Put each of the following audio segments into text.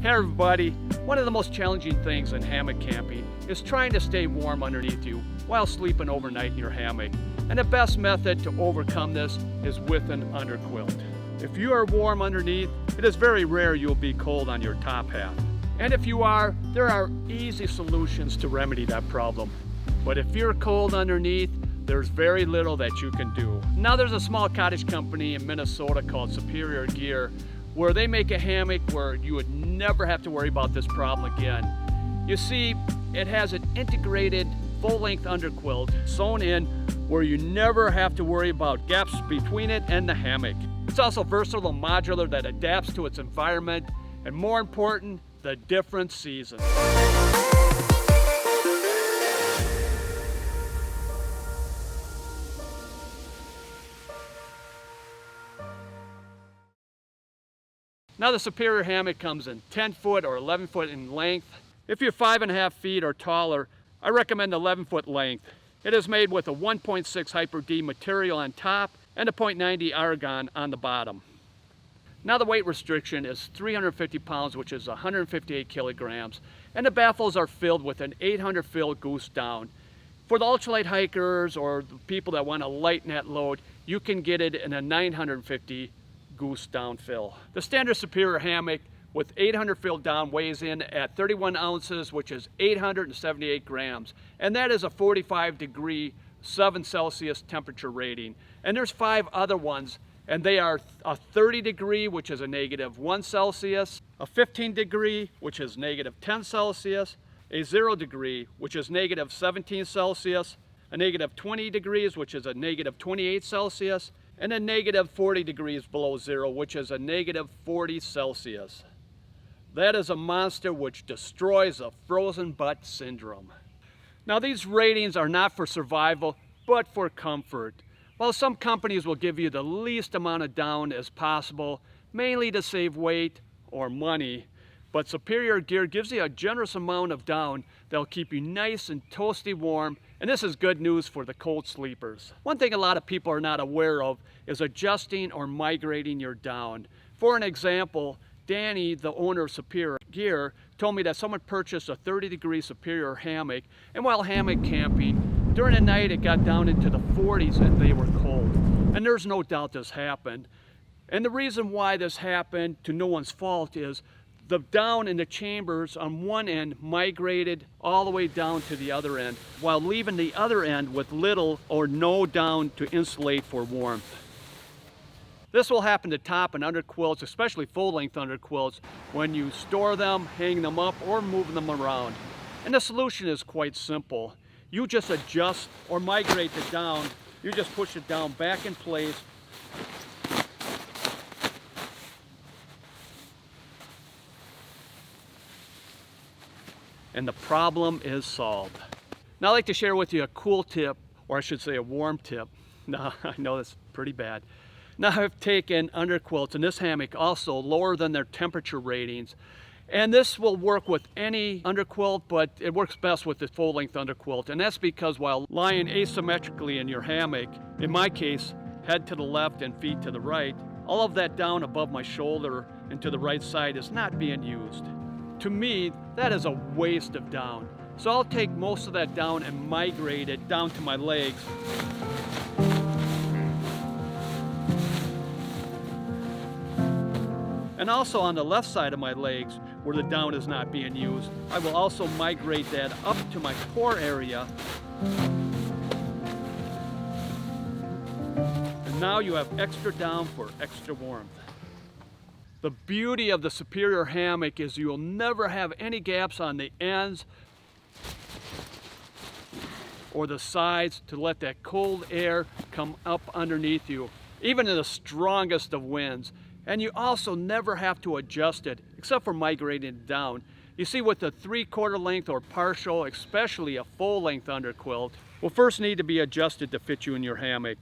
Hey everybody, one of the most challenging things in hammock camping is trying to stay warm underneath you while sleeping overnight in your hammock. And the best method to overcome this is with an underquilt. If you are warm underneath, it is very rare you'll be cold on your top half. And if you are, there are easy solutions to remedy that problem. But if you're cold underneath, there's very little that you can do. Now there's a small cottage company in Minnesota called Superior Gear where they make a hammock where you would never have to worry about this problem again. You see, it has an integrated full-length underquilt sewn in where you never have to worry about gaps between it and the hammock. It's also versatile and modular that adapts to its environment and, more important, the different seasons. Now the Superior hammock comes in 10 foot or 11 foot in length. If you're 5.5 feet or taller, I recommend 11 foot length. It is made with a 1.6 Hyper D material on top and a 0.90 argon on the bottom. Now the weight restriction is 350 pounds, which is 158 kilograms, and the baffles are filled with an 800 fill goose down. For the ultralight hikers or the people that want to lighten that load, you can get it in a 950 goose down fill. The standard Superior hammock with 800 fill down weighs in at 31 ounces, which is 878 grams. And that is a 45-degree 7 Celsius temperature rating. And there's 5 other ones, and they are a 30-degree, which is a -1 Celsius, a 15-degree, which is -10 Celsius, a 0-degree, which is -17 Celsius, a -20 degrees, which is a -28 Celsius, and a -40 degrees below zero, which is a -40 Celsius. That is a monster which destroys a frozen butt syndrome. Now these ratings are not for survival, but for comfort. While some companies will give you the least amount of down as possible, mainly to save weight or money, but Superior Gear gives you a generous amount of down that'll keep you nice and toasty warm, and this is good news for the cold sleepers. One thing a lot of people are not aware of is adjusting or migrating your down. For an example, Danny, the owner of Superior Gear, told me that someone purchased a 30-degree Superior hammock, and while hammock camping, during the night it got down into the 40s and they were cold. And there's no doubt this happened. And the reason why this happened, to no one's fault, is the down in the chambers on one end migrated all the way down to the other end, while leaving the other end with little or no down to insulate for warmth. This will happen to top and under quilts, especially full-length under quilts, when you store them, hang them up, or move them around. And the solution is quite simple. You just adjust or migrate the down. You just push it down back in place. And the problem is solved. Now I'd like to share with you a cool tip, or I should say a warm tip. Now I know that's pretty bad. Now I've taken underquilts in this hammock also lower than their temperature ratings. And this will work with any underquilt, but it works best with the full-length underquilt. And that's because while lying asymmetrically in your hammock, in my case, head to the left and feet to the right, all of that down above my shoulder and to the right side is not being used. To me, that is a waste of down. So I'll take most of that down and migrate it down to my legs. And also on the left side of my legs, where the down is not being used, I will also migrate that up to my core area. And now you have extra down for extra warmth. The beauty of the Superior hammock is you'll never have any gaps on the ends or the sides to let that cold air come up underneath you, even in the strongest of winds. And you also never have to adjust it, except for migrating it down. You see, with the 3/4 length or partial, especially a full-length underquilt, will first need to be adjusted to fit you in your hammock.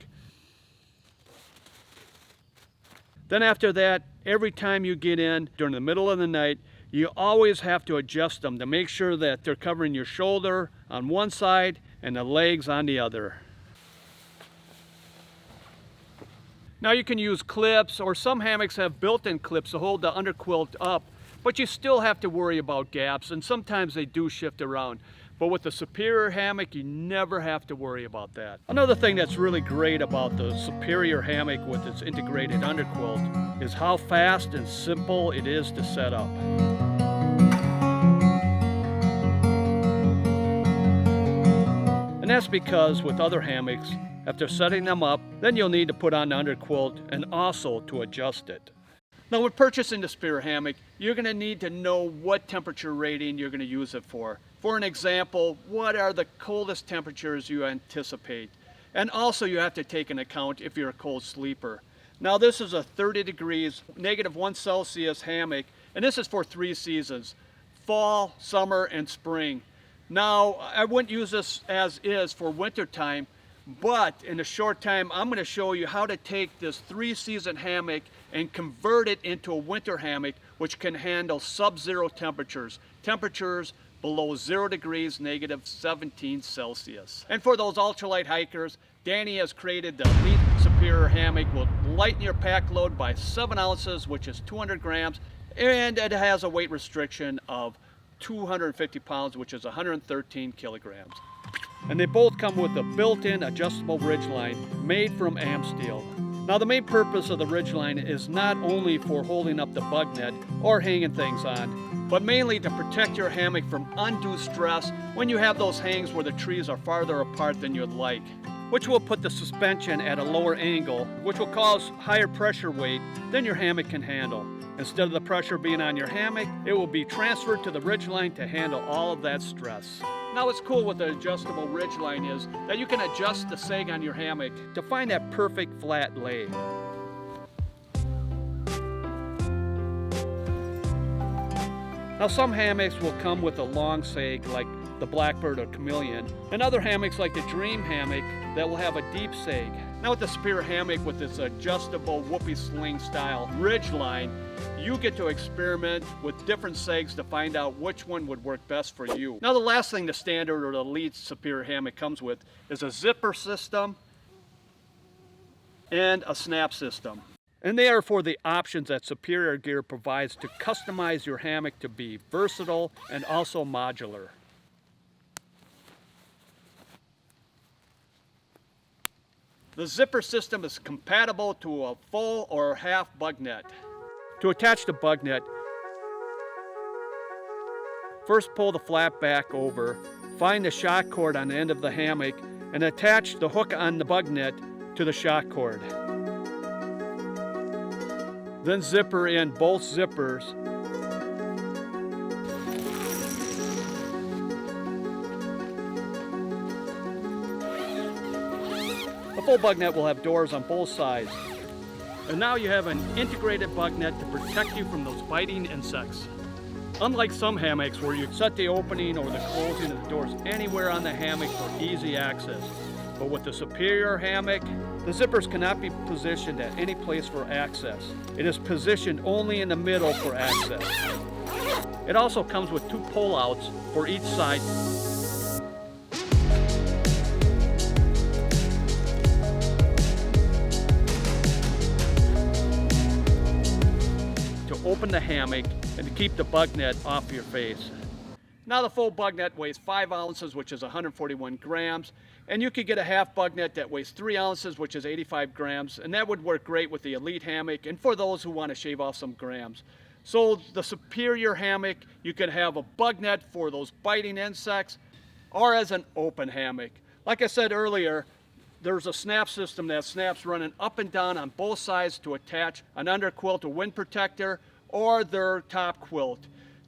Then after that, every time you get in during the middle of the night, you always have to adjust them to make sure that they're covering your shoulder on one side and the legs on the other. Now you can use clips, or some hammocks have built-in clips to hold the underquilt up, but you still have to worry about gaps, and sometimes they do shift around. But with the Superior hammock, you never have to worry about that. Another thing that's really great about the Superior hammock with its integrated underquilt is how fast and simple it is to set up. And that's because with other hammocks, after setting them up, then you'll need to put on the underquilt and also to adjust it. Now when purchasing the Superior hammock, you're going to need to know what temperature rating you're going to use it for. For an example, what are the coldest temperatures you anticipate? And also you have to take into account if you're a cold sleeper. Now this is a 30 degrees, -1 Celsius hammock, and this is for 3 seasons: fall, summer, and spring. Now I wouldn't use this as is for winter time, but in a short time I'm going to show you how to take this 3-season hammock and convert it into a winter hammock which can handle sub-zero temperatures, below 0 degrees, -17 Celsius. And for those ultralight hikers, Danny has created the Elite Superior hammock. Will lighten your pack load by 7 ounces, which is 200 grams, and it has a weight restriction of 250 pounds, which is 113 kilograms. And they both come with a built-in adjustable ridgeline made from AM steel. Now the main purpose of the ridgeline is not only for holding up the bug net or hanging things on, but mainly to protect your hammock from undue stress when you have those hangs where the trees are farther apart than you'd like, which will put the suspension at a lower angle, which will cause higher pressure weight than your hammock can handle. Instead of the pressure being on your hammock, it will be transferred to the ridgeline to handle all of that stress. Now what's cool with the adjustable ridgeline is that you can adjust the sag on your hammock to find that perfect flat lay. Now some hammocks will come with a long sag like the Blackbird or Chameleon, and other hammocks like the Dream hammock that will have a deep sag. Now with the Superior hammock with its adjustable whoopee sling style ridgeline, you get to experiment with different sags to find out which one would work best for you. Now the last thing the standard or the Elite Superior hammock comes with is a zipper system and a snap system. And they are for the options that Superior Gear provides to customize your hammock to be versatile and also modular. The zipper system is compatible to a full or half bug net. To attach the bug net, first pull the flap back over, find the shock cord on the end of the hammock, and attach the hook on the bug net to the shock cord. Then zipper in both zippers. The full bug net will have doors on both sides. And now you have an integrated bug net to protect you from those biting insects. Unlike some hammocks where you set the opening or the closing of the doors anywhere on the hammock for easy access. But with the Superior hammock, the zippers cannot be positioned at any place for access. It is positioned only in the middle for access. It also comes with 2 pull-outs for each side. To open the hammock and to keep the bug net off your face. Now the full bug net weighs 5 ounces, which is 141 grams, and you could get a half bug net that weighs 3 ounces, which is 85 grams, and that would work great with the Elite hammock and for those who want to shave off some grams. So the Superior hammock, you can have a bug net for those biting insects or as an open hammock. Like I said earlier, there's a snap system that snaps running up and down on both sides to attach an underquilt or wind protector or their top quilt.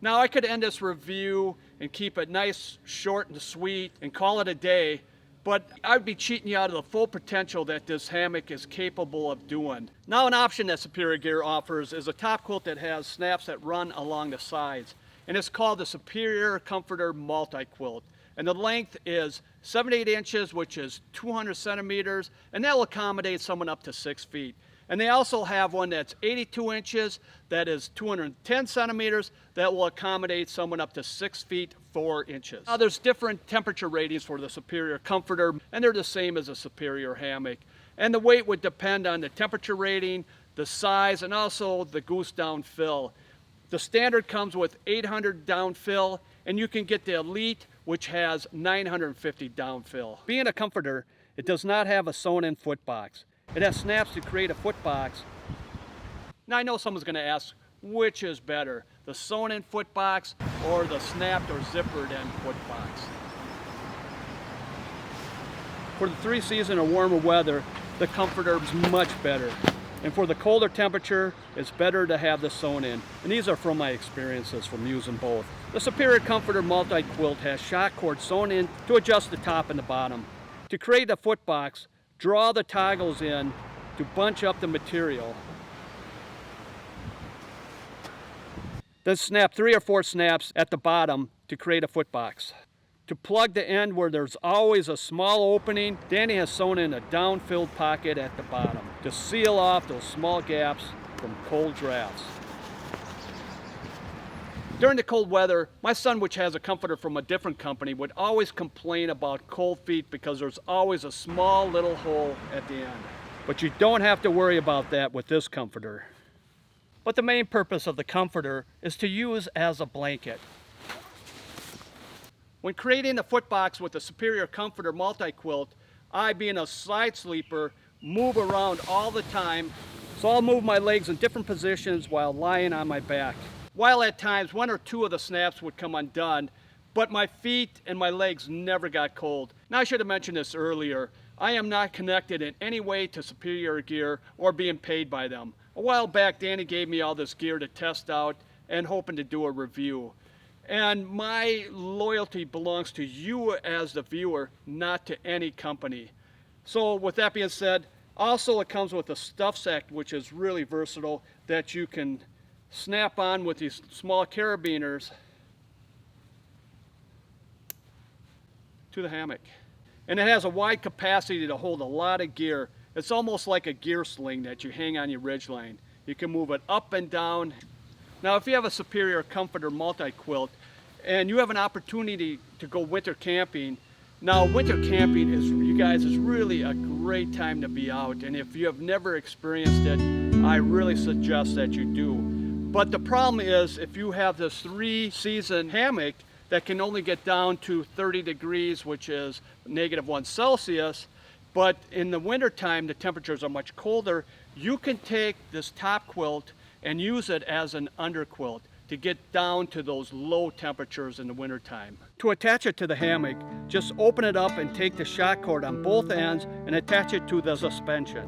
Now I could end this review and keep it nice, short, and sweet and call it a day, but I'd be cheating you out of the full potential that this hammock is capable of doing. Now an option that Superior Gear offers is a top quilt that has snaps that run along the sides, and it's called the Superior Comforter Multi-Quilt. And the length is 7 to 8 inches, which is 200 centimeters, and that will accommodate someone up to 6 feet. And they also have one that's 82 inches, that is 210 centimeters, that will accommodate someone up to 6 feet 4 inches. Now there's different temperature ratings for the Superior Comforter, and they're the same as a Superior hammock. And the weight would depend on the temperature rating, the size, and also the goose down fill. The standard comes with 800 downfill, and you can get the Elite, which has 950 downfill. Being a comforter, it does not have a sewn-in foot box. It has snaps to create a foot box. Now I know someone's going to ask, which is better, the sewn-in foot box or the snapped or zippered-in foot box? For the 3-season or warmer weather, the comforter is much better. And for the colder temperature, it's better to have the sewn in. And these are from my experiences from using both. The Superior Comforter Multi-Quilt has shock cord sewn in to adjust the top and the bottom. To create a foot box, draw the toggles in to bunch up the material. Then snap 3 or 4 snaps at the bottom to create a foot box. To plug the end where there's always a small opening, Danny has sewn in a down-filled pocket at the bottom to seal off those small gaps from cold drafts. During the cold weather, my son, which has a comforter from a different company, would always complain about cold feet because there's always a small little hole at the end. But you don't have to worry about that with this comforter. But the main purpose of the comforter is to use as a blanket. When creating a foot box with the Superior Comforter Multi-Quilt, I, being a side sleeper, move around all the time, so I'll move my legs in different positions while lying on my back. While at times 1 or 2 of the snaps would come undone, but my feet and my legs never got cold. Now I should have mentioned this earlier. I am not connected in any way to Superior Gear or being paid by them. A while back, Danny gave me all this gear to test out and hoping to do a review. And my loyalty belongs to you as the viewer, not to any company. So with that being said, also it comes with a stuff sack, which is really versatile, that you can snap on with these small carabiners to the hammock. And it has a wide capacity to hold a lot of gear. It's almost like a gear sling that you hang on your ridgeline. You can move it up and down. Now if you have a Superior Comforter Multi-Quilt and you have an opportunity to go winter camping, now winter camping is, you guys, is really a great time to be out, and if you have never experienced it, I really suggest that you do. But the problem is, if you have this 3-season hammock that can only get down to 30 degrees, which is -1 Celsius, but in the winter time the temperatures are much colder, you can take this top quilt and use it as an underquilt to get down to those low temperatures in the winter time. To attach it to the hammock, just open it up and take the shock cord on both ends and attach it to the suspension.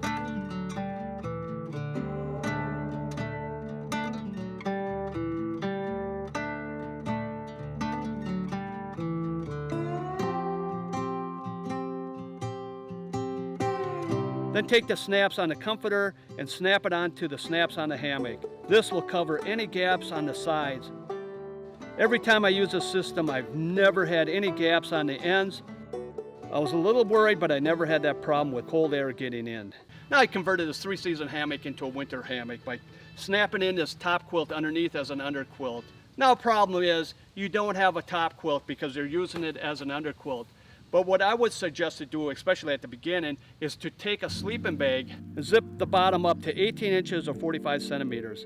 Then take the snaps on the comforter and snap it onto the snaps on the hammock. This will cover any gaps on the sides. Every time I use this system, I've never had any gaps on the ends. I was a little worried, but I never had that problem with cold air getting in. Now I converted this 3-season hammock into a winter hammock by snapping in this top quilt underneath as an underquilt. Now the problem is you don't have a top quilt because you're using it as an underquilt. But what I would suggest to do, especially at the beginning, is to take a sleeping bag and zip the bottom up to 18 inches or 45 centimeters.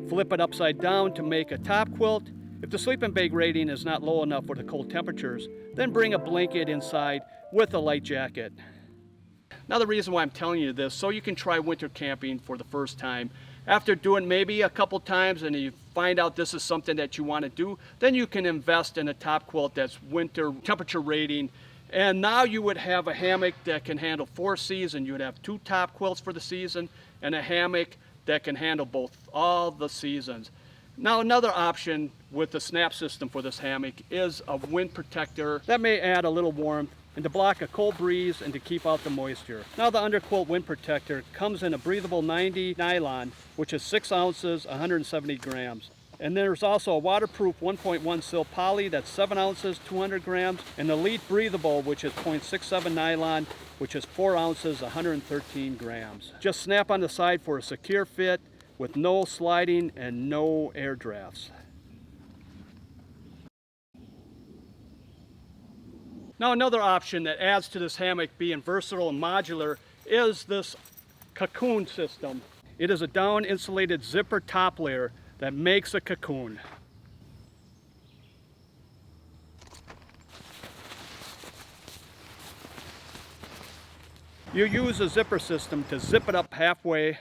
Flip it upside down to make a top quilt. If the sleeping bag rating is not low enough for the cold temperatures, then bring a blanket inside with a light jacket. Now the reason why I'm telling you this, so you can try winter camping for the first time. After doing maybe a couple times and you find out this is something that you want to do, then you can invest in a top quilt that's winter temperature rating. And now you would have a hammock that can handle 4 seasons. You would have 2 top quilts for the season and a hammock that can handle all the seasons. Now another option with the snap system for this hammock is a wind protector that may add a little warmth and to block a cold breeze and to keep out the moisture. Now the underquilt wind protector comes in a breathable 90 nylon, which is 6 ounces, 170 grams. And there's also a waterproof 1.1 sil poly that's 7 ounces, 200 grams, and the Elite breathable, which is 0.67 nylon, which is 4 ounces, 113 grams. Just snap on the side for a secure fit with no sliding and no air drafts. Now another option that adds to this hammock being versatile and modular is this cocoon system. It is a down insulated zipper top layer that makes a cocoon. You use a zipper system to zip it up halfway.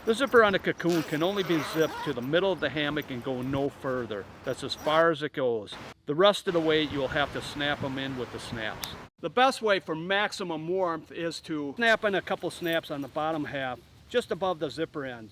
The zipper on a cocoon can only be zipped to the middle of the hammock and go no further. That's as far as it goes. The rest of the way you'll have to snap them in with the snaps. The best way for maximum warmth is to snap in a couple snaps on the bottom half, just above the zipper end.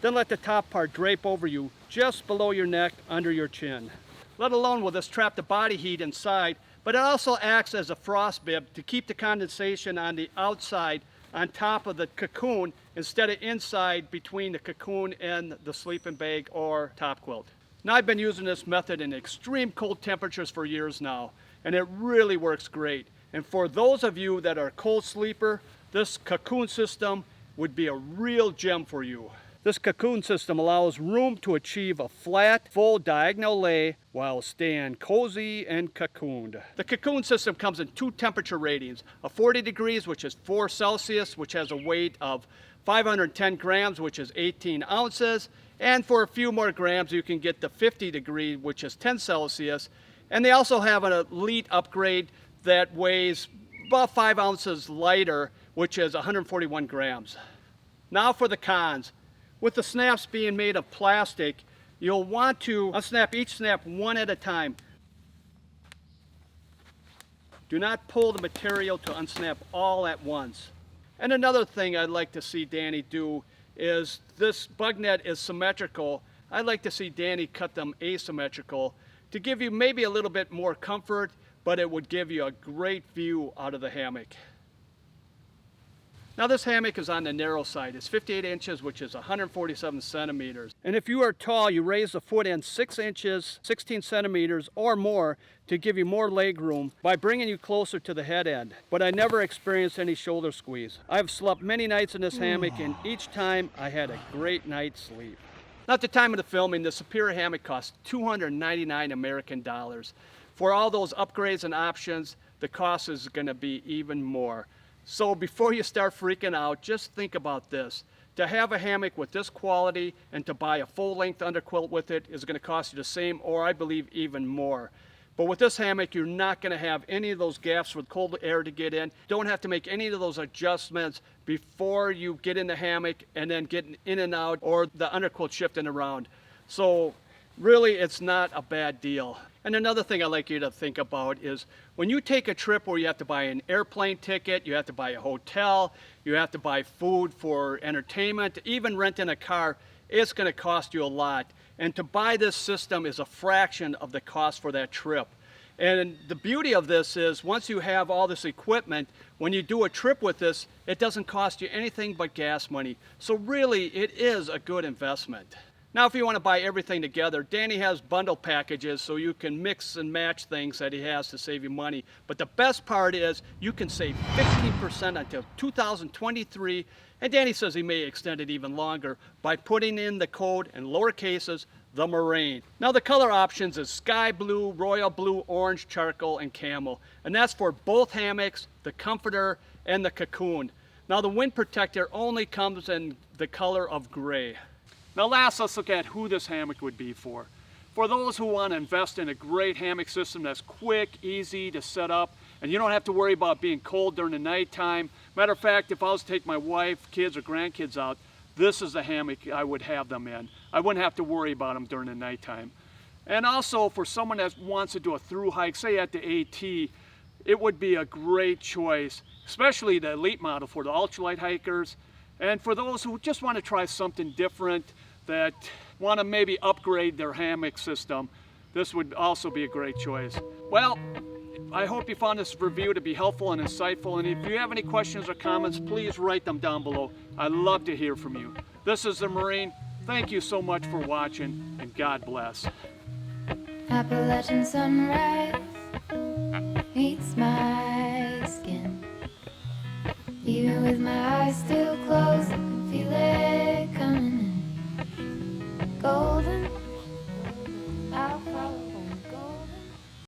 Then let the top part drape over you just below your neck, under your chin. Let alone will this trap the body heat inside, but it also acts as a frost bib to keep the condensation on the outside on top of the cocoon instead of inside between the cocoon and the sleeping bag or top quilt. Now I've been using this method in extreme cold temperatures for years now, and it really works great. And for those of you that are a cold sleeper, this cocoon system would be a real gem for you. This cocoon system allows room to achieve a flat, full diagonal lay while staying cozy and cocooned. The cocoon system comes in 2 temperature ratings, a 40 degrees, which is 4 Celsius, which has a weight of 510 grams, which is 18 ounces, and for a few more grams you can get the 50 degree, which is 10 Celsius, and they also have an elite upgrade that weighs about 5 ounces lighter, which is 141 grams. Now for the cons. With the snaps being made of plastic, you'll want to unsnap each snap one at a time. Do not pull the material to unsnap all at once. And another thing I'd like to see Danny do is, this bug net is symmetrical. I'd like to see Danny cut them asymmetrical to give you maybe a little bit more comfort, but it would give you a great view out of the hammock. Now this hammock is on the narrow side. It's 58 inches, which is 147 centimeters. And if you are tall, you raise the foot end 6 inches, 16 centimeters or more to give you more leg room by bringing you closer to the head end. But I never experienced any shoulder squeeze. I've slept many nights in this hammock, and each time I had a great night's sleep. Now at the time of the filming, the Superior hammock cost $299 American dollars. For all those upgrades and options, the cost is going to be even more. So before you start freaking out, just think about this. To have a hammock with this quality and to buy a full-length underquilt with it is going to cost you the same, or I believe even more. But with this hammock, you're not going to have any of those gaps with cold air to get in. Don't have to make any of those adjustments before you get in the hammock and then get in and out, or the underquilt shifting around. So really, it's not a bad deal. And another thing I'd like you to think about is when you take a trip where you have to buy an airplane ticket, you have to buy a hotel, you have to buy food for entertainment, even renting a car, it's going to cost you a lot. And to buy this system is a fraction of the cost for that trip. And the beauty of this is once you have all this equipment, when you do a trip with this, it doesn't cost you anything but gas money. So really, it is a good investment. Now, if you want to buy everything together, Danny has bundle packages so you can mix and match things that he has to save you money. But the best part is you can save 15% until 2023, and Danny says he may extend it even longer by putting in the code in lower cases, the Marine. Now the color options is sky blue, royal blue, orange, charcoal, and camel. And that's for both hammocks, the comforter, and the cocoon. Now the wind protector only comes in the color of gray. Now last, let's look at who this hammock would be for. For those who want to invest in a great hammock system that's quick, easy to set up, and you don't have to worry about being cold during the nighttime. Matter of fact, if I was to take my wife, kids, or grandkids out, this is the hammock I would have them in. I wouldn't have to worry about them during the nighttime. And also for someone that wants to do a through hike, say at the AT, it would be a great choice, especially the elite model for the ultralight hikers. And for those who just want to try something different, that want to maybe upgrade their hammock system, this would also be a great choice. Well, I hope you found this review to be helpful and insightful, and if you have any questions or comments, please write them down below. I'd love to hear from you. This is the Marine. Thank you so much for watching, and God bless. Appalachian sunrise meets my skin, even with my eyes still